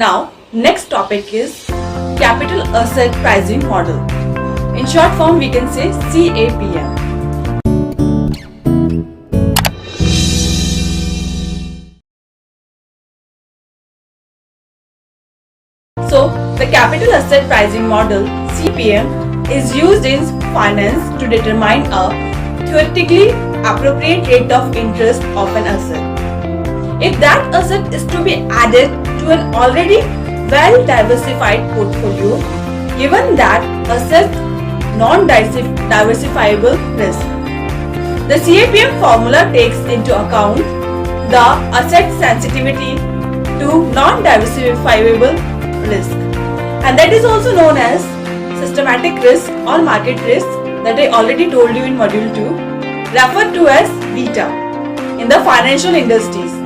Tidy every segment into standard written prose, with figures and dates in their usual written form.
Now, next topic is Capital Asset Pricing Model. In short form, we can say CAPM. So, the Capital Asset Pricing Model CPM is used in finance to determine a theoretically appropriate rate of interest of an asset. If that asset is to be added to an already well-diversified portfolio, given that asset non-diversifiable risk. The CAPM formula takes into account the asset sensitivity to non-diversifiable risk, and that is also known as systematic risk or market risk that I already told you in module 2, referred to as beta in the financial industries,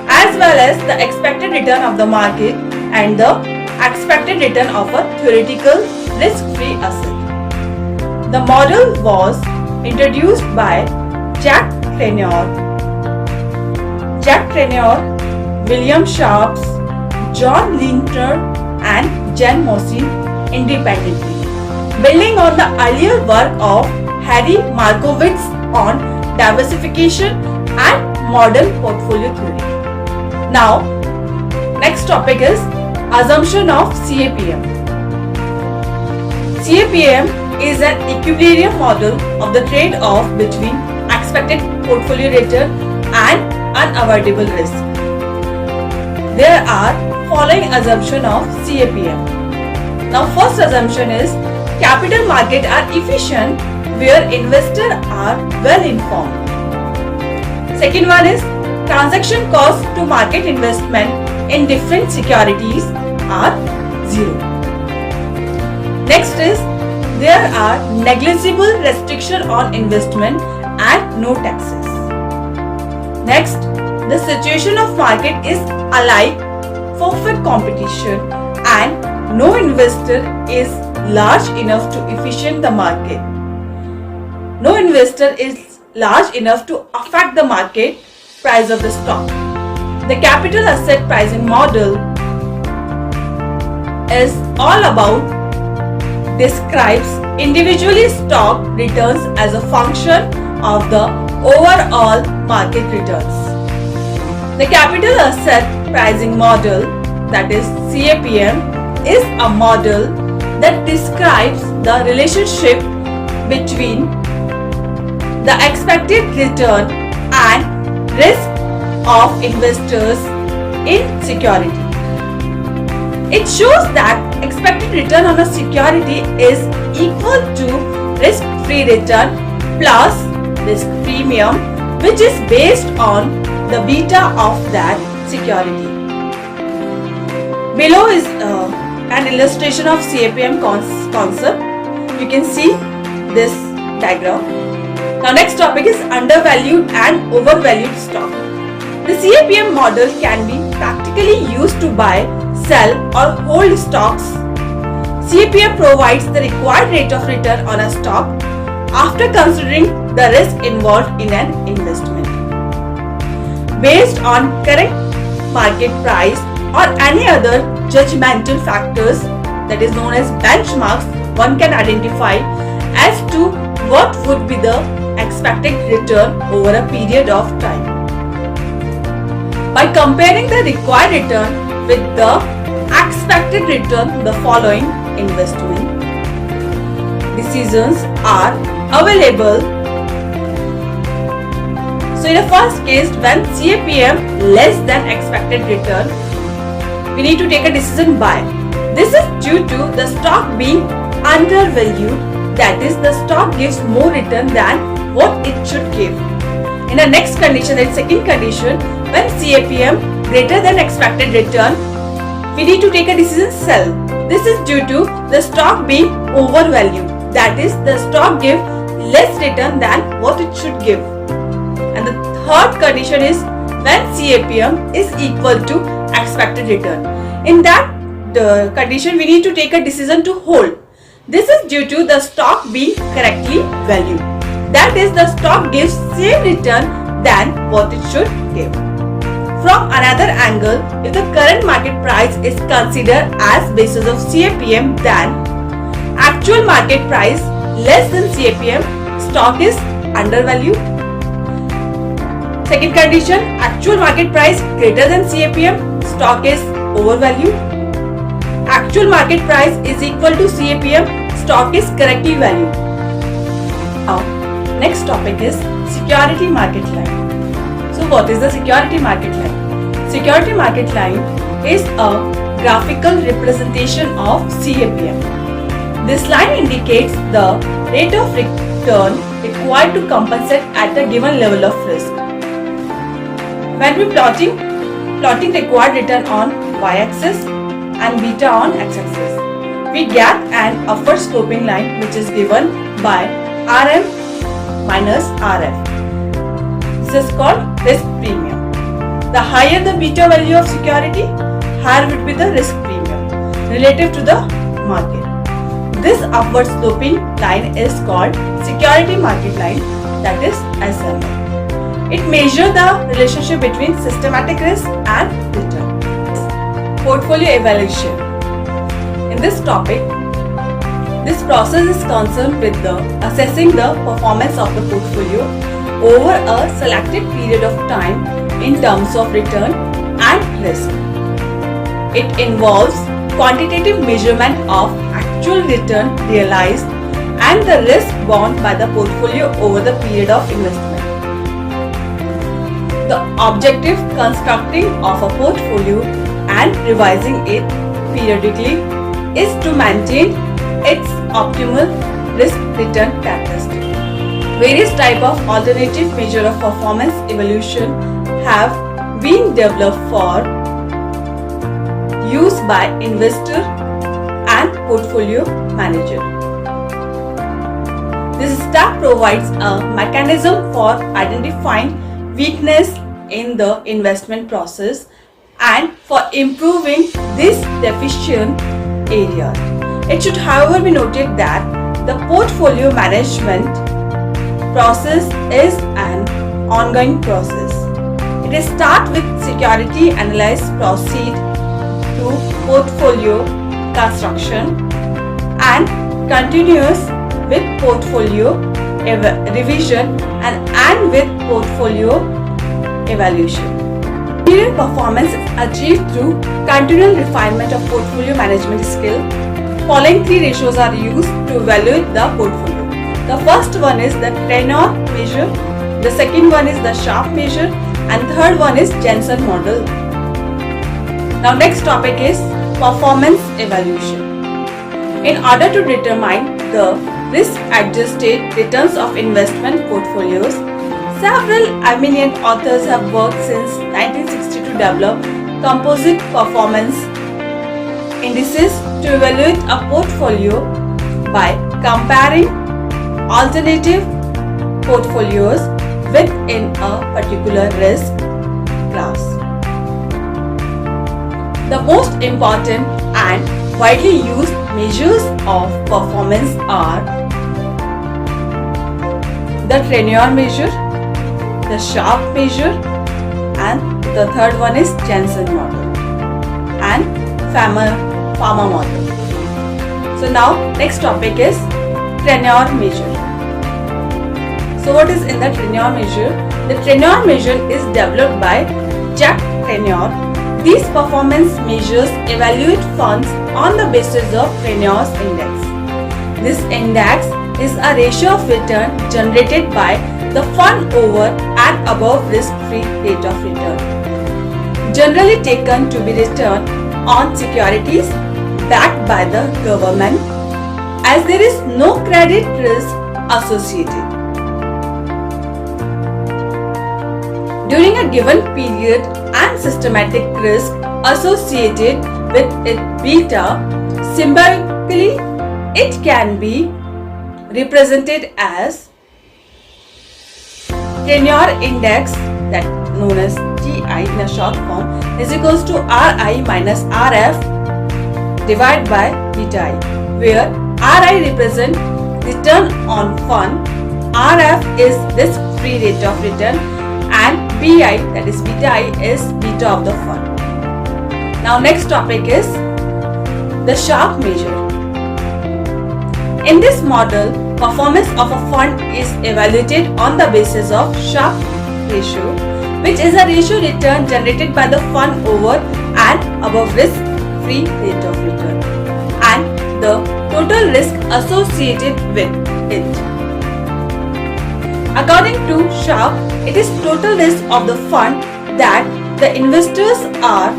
as well as the expected return of the market and the expected return of a theoretical risk-free asset. The model was introduced by Jack Treynor, William Sharps, John Lintner and Jen Mosin independently, building on the earlier work of Harry Markowitz on diversification and modern portfolio theory. Now, next topic is assumption of CAPM. CAPM is an equilibrium model of the trade-off between expected portfolio return and unavoidable risk. There are following assumption of CAPM. Now, first assumption is capital market are efficient where investors are well informed. Second one is transaction cost to market investment in different securities are zero. Next is there are negligible restriction on investment and no taxes. Next, the situation of market is alike perfect competition and no investor is large enough to efficient the market. No investor is large enough to affect the market price of the stock. The capital asset pricing model is all about describes individually stock returns as a function of the overall market returns. The capital asset pricing model, that is CAPM, is a model that describes the relationship between the expected return and risk of investors in security. It shows that expected return on a security is equal to risk-free return plus risk premium, which is based on the beta of that security. Below is an illustration of CAPM concept. You can see this diagram. Now, next topic is undervalued and overvalued stock. The CAPM model can be practically used to buy, sell or hold stocks. CAPM provides the required rate of return on a stock after considering the risk involved in an investment. Based on current market price or any other judgmental factors, that is known as benchmarks, one can identify as to what would be the expected return over a period of time. By comparing the required return with the expected return, the following investment decisions are available. So in the first case, when CAPM less than expected return, we need to take a decision buy. This is due to the stock being undervalued, that is the stock gives more return than what it should give. In the next condition, that second condition, when CAPM greater than expected return, we need to take a decision sell. This is due to the stock being overvalued, that is the stock gives less return than what it should give. And the third condition is when CAPM is equal to expected return. In that condition, we need to take a decision to hold. This is due to the stock being correctly valued. That is, the stock gives same return than what it should give. From another angle, if the current market price is considered as basis of CAPM, then actual market price less than CAPM, stock is undervalued. Second condition, actual market price greater than CAPM, stock is overvalued. Actual market price is equal to CAPM, stock is correctly valued. Now, next topic is security market line. So what is the security market line? Security market line is a graphical representation of CAPM. This line indicates the rate of return required to compensate at a given level of risk. When we plotting required return on y-axis and beta on x-axis, we get an upward sloping line which is given by RM minus RF. This is called risk premium. The higher the beta value of security, higher would be the risk premium relative to the market. This upward sloping line is called security market line, that is SMA. It measures the relationship between systematic risk and return. Portfolio evaluation. In this topic, this process is concerned with the assessing the performance of the portfolio over a selected period of time in terms of return and risk. It involves quantitative measurement of actual return realized and the risk borne by the portfolio over the period of investment. The objective constructing of a portfolio and revising it periodically is to maintain its optimal risk-return characteristic. Various types of alternative measure of performance evaluation have been developed for use by investor and portfolio manager. This step provides a mechanism for identifying weakness in the investment process and for improving this deficient area. It should however be noted that the portfolio management process is an ongoing process. It starts with security analysis, proceed to portfolio construction and continues with portfolio revision and with portfolio evaluation. Superior performance is achieved through continual refinement of portfolio management skill. Following three ratios are used to evaluate the portfolio. The first one is the tenor measure, the second one is the Sharpe measure, and third one is Jensen model. Now next topic is performance evaluation. In order to determine the risk-adjusted returns of investment portfolios, several eminent authors have worked since 1960 to develop composite performance indices to evaluate a portfolio by comparing alternative portfolios within a particular risk class. The most important and widely used measures of performance are the tenor measure, the Sharpe measure, and the third one is Jensen model and Fama model. So now next topic is tenor measure. So what is in the tenor measure? The tenor measure is developed by Jack Tenor. These performance measures evaluate funds on the basis of Tenors index. This index is a ratio of return generated by the fund over and above risk-free rate of return, generally taken to be return on securities backed by the government, as there is no credit risk associated. During a given period and systematic risk associated with its beta, symbolically it can be represented as tenor index, that known as TI in a short form, is equals to RI minus RF divided by beta I, where RI represents return on fund, RF is risk-free rate of return, and BI, that is beta I, is beta of the fund. Now next topic is the Sharpe measure. In this model, performance of a fund is evaluated on the basis of Sharpe ratio, which is a ratio return generated by the fund over and above risk-free rate of return, and the total risk associated with it. According to Sharpe, it is total risk of the fund that the investors are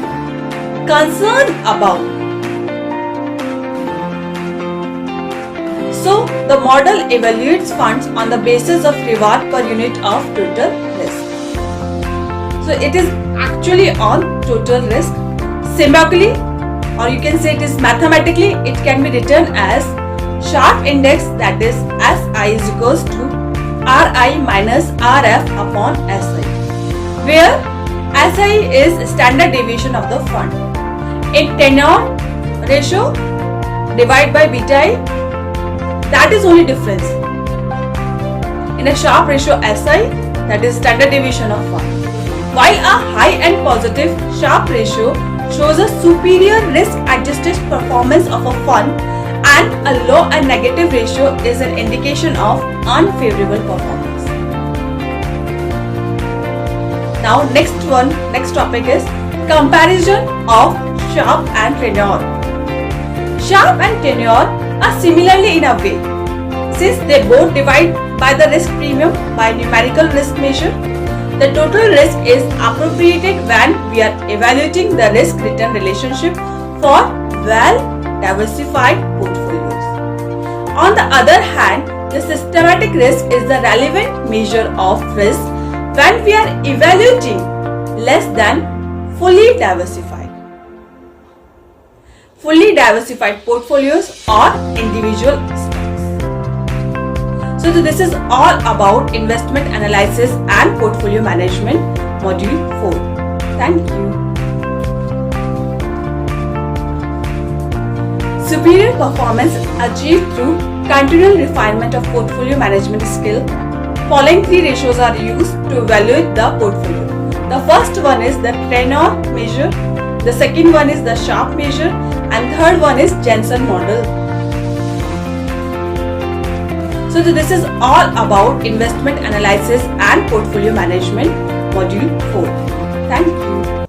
concerned about. So, the model evaluates funds on the basis of reward per unit of total risk. So, it is actually on total risk. Symbolically, or you can say it is mathematically, it can be written as Sharpe index, that is SI is equals to RI minus RF upon SI, where SI is standard deviation of the fund. In tenure ratio divided by beta I, that is only difference. In a Sharpe ratio SI, that is standard deviation of fund. While a high and positive Sharpe ratio shows a superior risk adjusted performance of a fund, and a low and negative ratio is an indication of unfavorable performance. Now next topic is comparison of Sharpe and tenure. Sharpe and tenure are similarly in a way, since they both divide by the risk premium by numerical risk measure. The total risk is appropriated when we are evaluating the risk-return relationship for well-diversified portfolios. On the other hand, the systematic risk is the relevant measure of risk when we are evaluating less than fully diversified. Fully diversified portfolios or individual stocks. So this is all about investment analysis and portfolio management, module 4. Thank you. Superior performance achieved through continual refinement of portfolio management skill. Following three ratios are used to evaluate the portfolio. The first one is the tenure measure, the second one is the Sharpe measure, and third one is Jensen model. So this is all about investment analysis and portfolio management, module 4. Thank you.